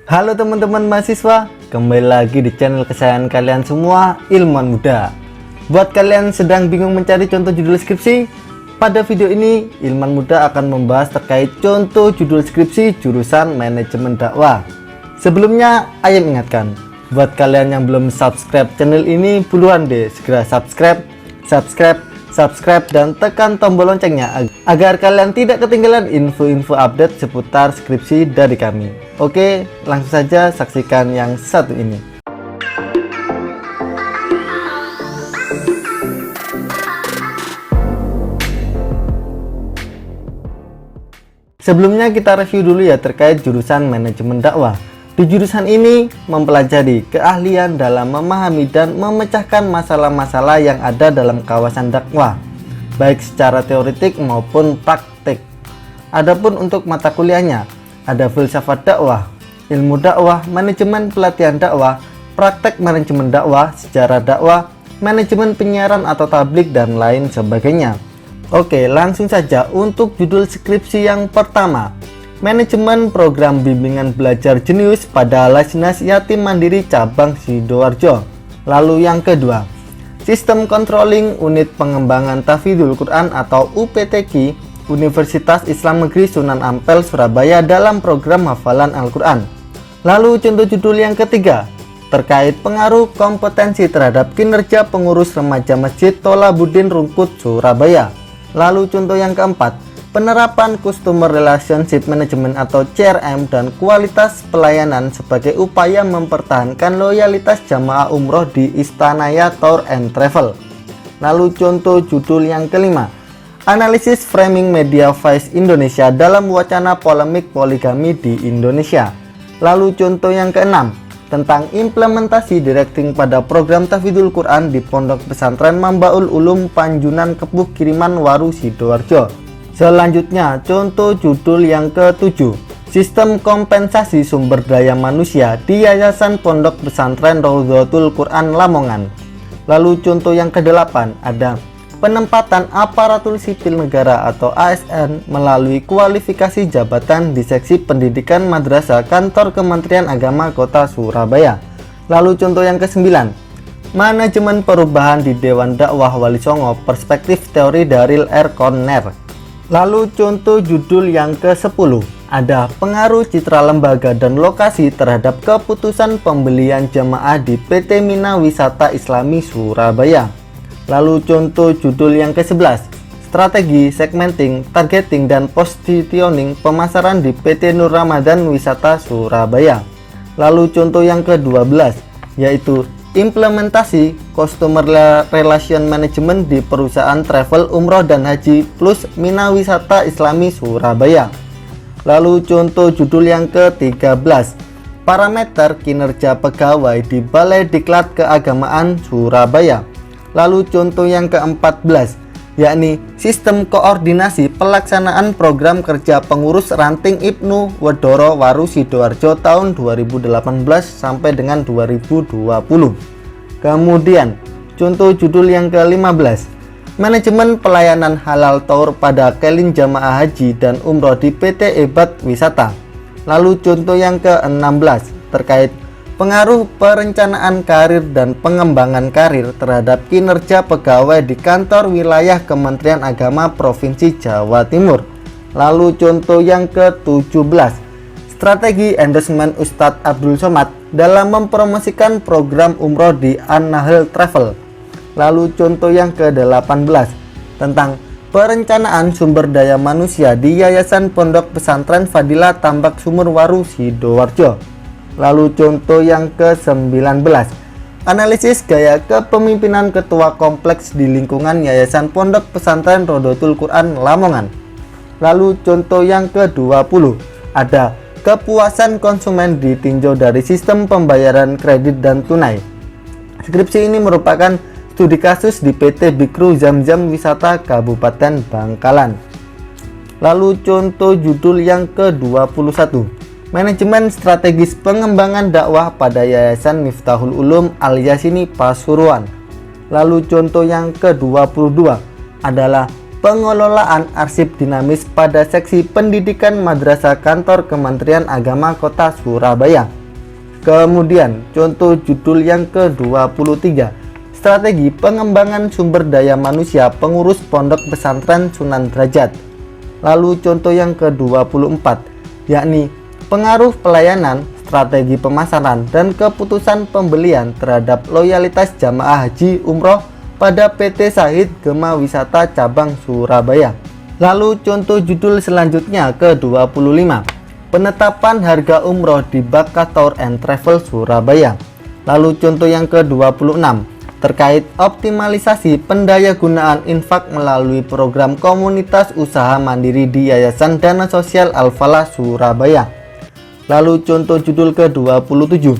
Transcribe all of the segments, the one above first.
Halo teman-teman mahasiswa, kembali lagi di channel kesayangan kalian semua, Ilmuwan Muda. Buat kalian sedang bingung mencari contoh judul skripsi, pada video ini Ilmuwan Muda akan membahas terkait contoh judul skripsi jurusan manajemen dakwah. Sebelumnya, Ayam ingatkan, buat kalian yang belum subscribe channel ini, buruan deh segera subscribe, dan tekan tombol loncengnya agar kalian tidak ketinggalan info-info update seputar skripsi dari kami. Oke, langsung saja saksikan yang satu ini. Sebelumnya kita review dulu ya terkait jurusan manajemen dakwah. Di jurusan ini mempelajari keahlian dalam memahami dan memecahkan masalah-masalah yang ada dalam kawasan dakwah, baik secara teoretik maupun praktik. Adapun untuk mata kuliahnya, ada filsafat dakwah, ilmu dakwah, manajemen pelatihan dakwah, praktek manajemen dakwah, sejarah dakwah, manajemen penyiaran atau tablik, dan lain sebagainya. Oke, langsung saja untuk judul skripsi yang pertama. Manajemen Program Bimbingan Belajar Jenius pada Lasnas Yatim Mandiri Cabang Sidoarjo. Lalu yang kedua, Sistem Controlling Unit Pengembangan Tahfidzul Quran atau UPTQ Universitas Islam Negeri Sunan Ampel Surabaya dalam program hafalan Al-Quran. Lalu contoh judul yang ketiga, terkait pengaruh kompetensi terhadap kinerja pengurus remaja Masjid Tholabuddin Rungkut Surabaya. Lalu contoh yang keempat, penerapan Customer Relationship Management atau CRM dan kualitas pelayanan sebagai upaya mempertahankan loyalitas jamaah umroh di Istanaya Tour and Travel. Lalu contoh judul yang kelima, analisis framing media voice Indonesia dalam wacana polemik poligami di Indonesia. Lalu contoh yang keenam, tentang implementasi directing pada program tahfidzul Quran di Pondok Pesantren Mambaul Ulum Panjunan Kepuh Kiriman Waru Sidoarjo. Selanjutnya, contoh judul yang ke-7, Sistem Kompensasi Sumber Daya Manusia di Yayasan Pondok Pesantren Raudhatul Quran Lamongan. Lalu contoh yang ke-8 ada penempatan aparatur sipil negara atau ASN melalui kualifikasi jabatan di Seksi Pendidikan Madrasah Kantor Kementerian Agama Kota Surabaya. Lalu contoh yang ke-9, manajemen perubahan di Dewan Dakwah Wali Songo, perspektif teori Daril R. Conner. Lalu contoh judul yang ke-10, ada pengaruh citra lembaga dan lokasi terhadap keputusan pembelian jamaah di PT Mina Wisata Islami Surabaya. Lalu contoh judul yang ke-11, strategi, segmenting, targeting, dan positioning pemasaran di PT Nur Ramadan Wisata Surabaya. Lalu contoh yang ke-12, yaitu implementasi Customer Relation Management di perusahaan travel umroh dan haji plus Mina Wisata Islami Surabaya. Lalu contoh judul yang ke-13, parameter kinerja pegawai di Balai Diklat Keagamaan Surabaya. Lalu contoh yang ke-14, yakni sistem koordinasi pelaksanaan program kerja pengurus ranting Ibnu Wedoro Waru Sidoarjo tahun 2018 sampai dengan 2020. Kemudian contoh judul yang ke-15, manajemen pelayanan halal taur pada kelin jamaah haji dan umroh di PT Ebat Wisata. Lalu contoh yang ke-16, terkait pengaruh perencanaan karir dan pengembangan karir terhadap kinerja pegawai di kantor wilayah Kementerian Agama Provinsi Jawa Timur. Lalu contoh yang ke-17, strategi endorsement Ustadz Abdul Somad dalam mempromosikan program umroh di An-Nahl Travel. Lalu contoh yang ke-18, tentang perencanaan sumber daya manusia di Yayasan Pondok Pesantren Fadilah Tambak Sumur Waru Sidoarjo. Lalu contoh yang ke-19, analisis gaya kepemimpinan ketua kompleks di lingkungan Yayasan Pondok Pesantren Raudhatul Quran Lamongan. Lalu contoh yang ke-20, ada kepuasan konsumen ditinjau dari sistem pembayaran kredit dan tunai. Skripsi ini merupakan studi kasus di PT Bikru Zamzam Wisata Kabupaten Bangkalan. Lalu contoh judul yang ke-21, manajemen strategis pengembangan dakwah pada Yayasan Miftahul Ulum Al-Yasini Pasuruan. Lalu contoh yang ke-22 adalah pengelolaan arsip dinamis pada seksi pendidikan madrasah kantor Kementerian Agama Kota Surabaya. Kemudian contoh judul yang ke-23, strategi pengembangan sumber daya manusia pengurus pondok pesantren Sunan Derajat. Lalu contoh yang ke-24, yakni pengaruh pelayanan, strategi pemasaran, dan keputusan pembelian terhadap loyalitas jamaah haji umroh pada PT Sahid Gema Wisata Cabang Surabaya. Lalu contoh judul selanjutnya ke-25, penetapan harga umroh di Bakator and Travel Surabaya. Lalu contoh yang ke-26, terkait optimalisasi pendayagunaan infak melalui program komunitas usaha mandiri di Yayasan Dana Sosial Al-Falah Surabaya. Lalu contoh judul ke-27,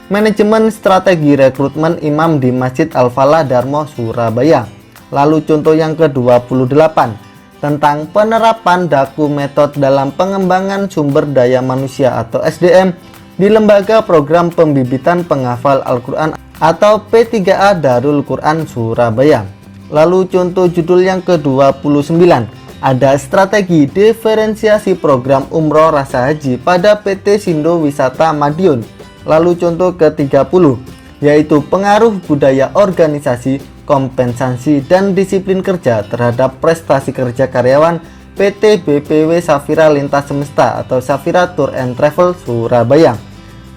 manajemen strategi rekrutmen imam di Masjid Al-Falah Darmo Surabaya. Lalu contoh yang ke-28, tentang penerapan daku metode dalam pengembangan sumber daya manusia atau SDM di Lembaga Program Pembibitan Penghafal Al-Quran atau P3A Darul Quran Surabaya. Lalu contoh judul yang ke-29, ada strategi diferensiasi program umroh rasa haji pada PT Sindo Wisata Madiun. Lalu contoh ke-30, yaitu pengaruh budaya organisasi, kompensasi, dan disiplin kerja terhadap prestasi kerja karyawan PT BPW Safira Lintas Semesta atau Safira Tour and Travel Surabaya.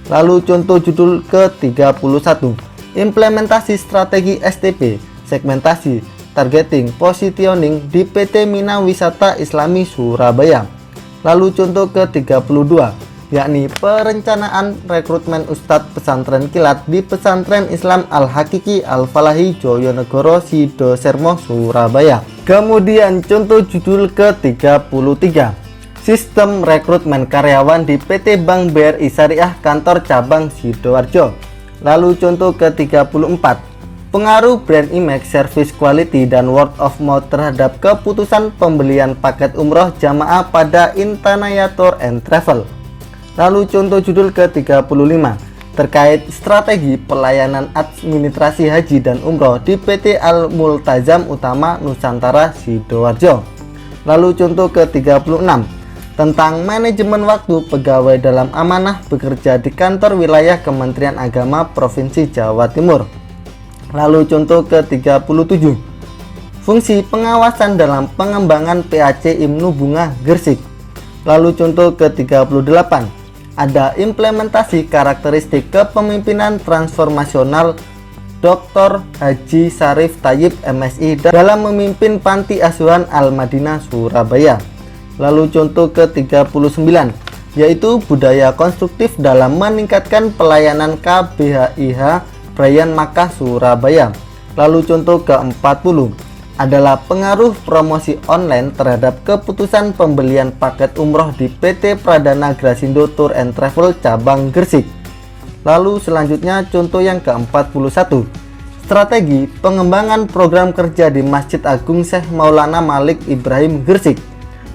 Lalu contoh judul ke-31, implementasi strategi STP, segmentasi, targeting, positioning di PT Mina Wisata Islami Surabaya. Lalu contoh ke-32, yakni perencanaan rekrutmen Ustadz Pesantren Kilat di Pesantren Islam Al-Hakiki Al-Falahi Joyonegoro Sidosermo Surabaya. Kemudian contoh judul ke-33, sistem rekrutmen karyawan di PT Bank BRI Syariah Kantor Cabang Sidoarjo. Lalu contoh ke-34, pengaruh brand image, service quality, dan word of mouth terhadap keputusan pembelian paket umroh jamaah pada Intanaya Tour and Travel. Lalu contoh judul ke-35, terkait strategi pelayanan administrasi haji dan umroh di PT Al-Multazam Utama Nusantara Sidoarjo. Lalu contoh ke-36, tentang manajemen waktu pegawai dalam amanah bekerja di kantor wilayah Kementerian Agama Provinsi Jawa Timur. Lalu contoh ke-37, fungsi pengawasan dalam pengembangan PAC Ibnu Bunga Gresik. Lalu contoh ke-38, ada implementasi karakteristik kepemimpinan transformasional Dr. Haji Syarif Tayyib MSI dalam memimpin Panti Asuhan Al-Madinah Surabaya. Lalu contoh ke-39, yaitu budaya konstruktif dalam meningkatkan pelayanan KBHIH Prayan Makkah Surabaya. Lalu contoh ke-40 adalah pengaruh promosi online terhadap keputusan pembelian paket umroh di PT Pradana Grasindo Tour and Travel Cabang Gresik. Lalu selanjutnya contoh yang ke-41, strategi pengembangan program kerja di Masjid Agung Syekh Maulana Malik Ibrahim Gresik.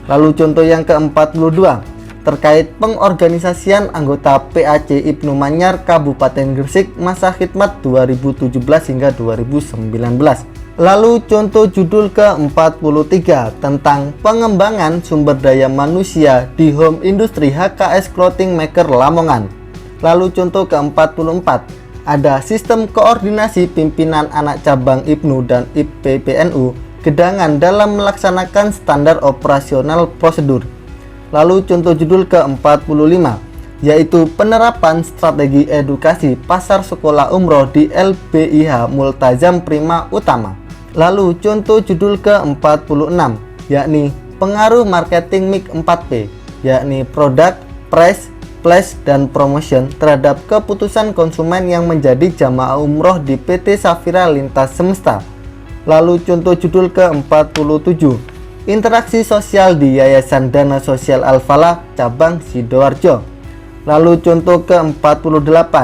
Lalu contoh yang ke-42, terkait pengorganisasian anggota PAC Ibnu Manyar Kabupaten Gresik masa khidmat 2017 hingga 2019. Lalu contoh judul ke-43 tentang pengembangan sumber daya manusia di home industry HKS Clothing Maker Lamongan. Lalu contoh ke-44, ada sistem koordinasi pimpinan anak cabang Ibnu dan IPPNU Gedangan dalam melaksanakan standar operasional prosedur. Lalu contoh judul ke-45, yaitu penerapan strategi edukasi pasar sekolah umroh di LBIH Multazam Prima Utama. Lalu contoh judul ke-46, yakni pengaruh marketing MIK 4P, yakni product, price, place, dan promotion terhadap keputusan konsumen yang menjadi jamaah umroh di PT Safira Lintas Semesta. Lalu contoh judul ke-47, interaksi sosial di Yayasan Dana Sosial Al-Falah Cabang Sidoarjo. Lalu contoh ke-48,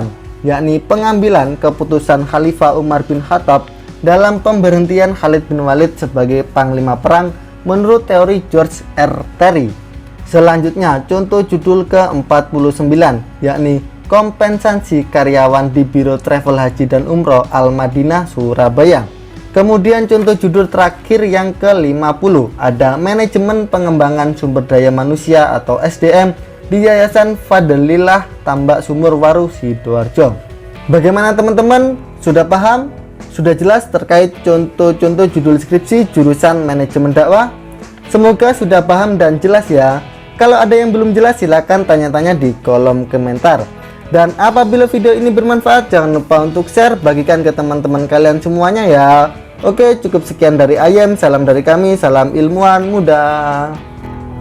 yakni pengambilan keputusan Khalifah Umar bin Khattab dalam pemberhentian Khalid bin Walid sebagai Panglima Perang menurut teori George R. Terry. Selanjutnya contoh judul ke-49, yakni kompensasi karyawan di Biro Travel Haji dan Umroh Al-Madinah Surabaya. Kemudian contoh judul terakhir yang ke-50, ada manajemen pengembangan sumber daya manusia atau SDM di Yayasan Fadlillah Tambak Sumur Waru Sidoarjo. Bagaimana teman-teman? Sudah paham? Sudah jelas terkait contoh-contoh judul skripsi jurusan manajemen dakwah? Semoga sudah paham dan jelas ya. Kalau ada yang belum jelas silahkan tanya-tanya di kolom komentar. Dan apabila video ini bermanfaat, jangan lupa untuk share, bagikan ke teman-teman kalian semuanya ya. Oke, cukup sekian dari Ayem, salam dari kami, salam ilmuwan muda.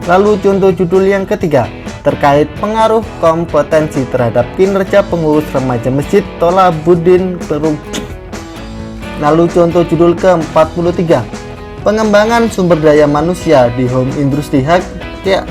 Lalu contoh judul yang ketiga, terkait pengaruh kompetensi terhadap kinerja pengurus remaja Masjid Tolabuddin Perum. Lalu contoh judul ke-43, pengembangan sumber daya manusia di home industry hack. Ya,